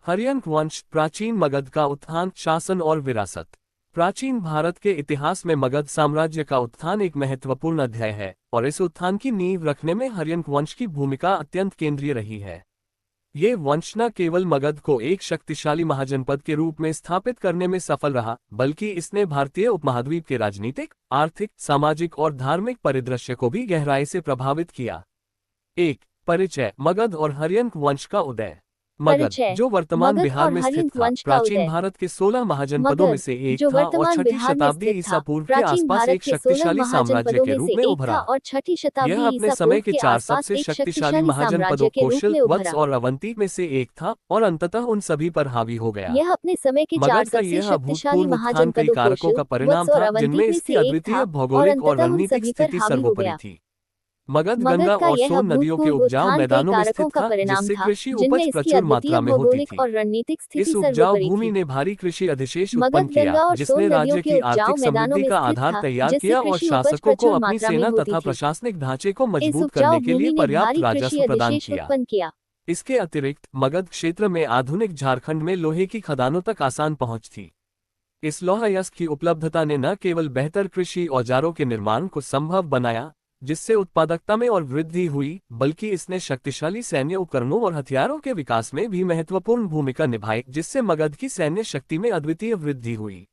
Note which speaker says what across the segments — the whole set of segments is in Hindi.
Speaker 1: हर्यंक वंश, प्राचीन मगध का उत्थान, शासन और विरासत। प्राचीन भारत के इतिहास में मगध साम्राज्य का उत्थान एक महत्वपूर्ण अध्याय है और इस उत्थान की नींव रखने में हर्यंक वंश की भूमिका अत्यंत केंद्रीय रही है। ये वंश न केवल मगध को एक शक्तिशाली महाजनपद के रूप में स्थापित करने में सफल रहा, बल्कि इसने भारतीय उपमहाद्वीप के राजनीतिक, आर्थिक, सामाजिक और धार्मिक परिदृश्य को भी गहराई से प्रभावित किया। 1. परिचय। मगध और हर्यंक वंश का उदय। मगध, जो वर्तमान बिहार में स्थित था, प्राचीन भारत के 16 महाजनपदों में से एक था और छठी शताब्दी ईसा पूर्व के आसपास एक शक्तिशाली साम्राज्य के रूप में उभरा। यह अपने समय के 4 सबसे शक्तिशाली महाजनपदों कौशल, वत्स और अवंती में से एक था और अंततः उन सभी पर हावी हो गया।
Speaker 2: यह अपने समय के 4 सबसे शक्तिशाली
Speaker 1: महाजनपदों कई कारकों का परिणाम था, जिनमें इसकी अद्वितीय भौगोलिक और रणनीतिक स्थिति सर्वोपरि थी। मगध गंगा और सोन नदियों के उपजाऊ मैदानों में स्थित था, जिससे कृषि उपज प्रचुर मात्रा में होती थी। इस उपजाऊ भूमि ने भारी कृषि अधिशेष उत्पन्न किया, जिसने राज्य की आर्थिक समृद्धि का आधार तैयार किया और शासकों को अपनी सेना तथा प्रशासनिक ढांचे को मजबूत करने के लिए पर्याप्त राजस्व प्रदान किया। इसके अतिरिक्त मगध क्षेत्र में आधुनिक झारखंड में लोहे की खदानों तक आसान पहुंच थी। इस लौह अयस्क की उपलब्धता ने न केवल बेहतर कृषि औजारों के निर्माण को संभव बनाया, जिससे उत्पादकता में और वृद्धि हुई, बल्कि इसने शक्तिशाली सैन्य उपकरणों और हथियारों के विकास में भी महत्वपूर्ण भूमिका निभाई, जिससे मगध की सैन्य शक्ति में अद्वितीय वृद्धि हुई।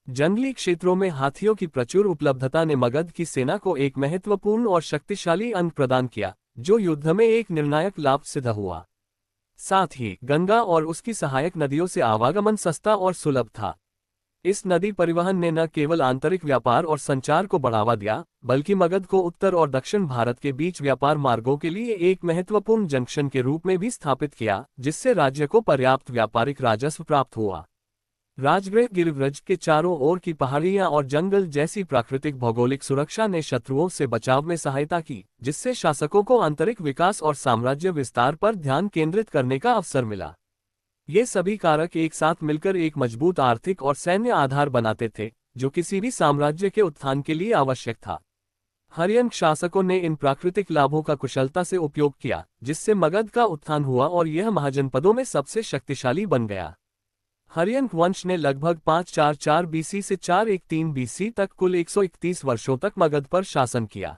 Speaker 1: जंगली क्षेत्रों में हाथियों की प्रचुर उपलब्धता ने मगध की सेना को एक महत्वपूर्ण और शक्तिशाली अंग प्रदान किया, जो युद्ध में एक निर्णायक लाभ सिद्ध हुआ। साथ ही गंगा और उसकी सहायक नदियों से आवागमन सस्ता और सुलभ था। इस नदी परिवहन ने न केवल आंतरिक व्यापार और संचार को बढ़ावा दिया, बल्कि मगध को उत्तर और दक्षिण भारत के बीच व्यापार मार्गों के लिए एक महत्वपूर्ण जंक्शन के रूप में भी स्थापित किया, जिससे राज्य को पर्याप्त व्यापारिक राजस्व प्राप्त हुआ। राजगृह गिरिव्रज के चारों ओर की पहाड़ियां और जंगल जैसी प्राकृतिक भौगोलिक सुरक्षा ने शत्रुओं से बचाव में सहायता की, जिससे शासकों को आंतरिक विकास और साम्राज्य विस्तार पर ध्यान केंद्रित करने का अवसर मिला। ये सभी कारक एक साथ मिलकर एक मजबूत आर्थिक और सैन्य आधार बनाते थे, जो किसी भी साम्राज्य के उत्थान के लिए आवश्यक था। हर्यंक शासकों ने इन प्राकृतिक लाभों का कुशलता से उपयोग किया, जिससे मगध का उत्थान हुआ और यह महाजनपदों में सबसे शक्तिशाली बन गया। हर्यंक वंश ने लगभग 544 बीसी से 413 बीसी तक कुल 131 वर्षों तक मगध पर शासन किया।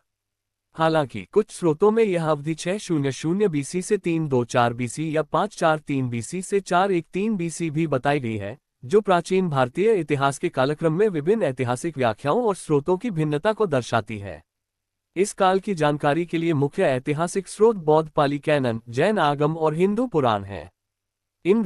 Speaker 1: हालांकि कुछ स्रोतों में यह अवधि 600 बीसी से 324 बीसी या 543 बीसी से 413 बीसी भी बताई गई है, जो प्राचीन भारतीय इतिहास के कालक्रम में विभिन्न ऐतिहासिक व्याख्याओं और स्रोतों की भिन्नता को दर्शाती है। इस काल की जानकारी के लिए मुख्य ऐतिहासिक स्रोत बौद्ध पाली कैनन, जैन आगम और हिंदू पुराण हैं। इन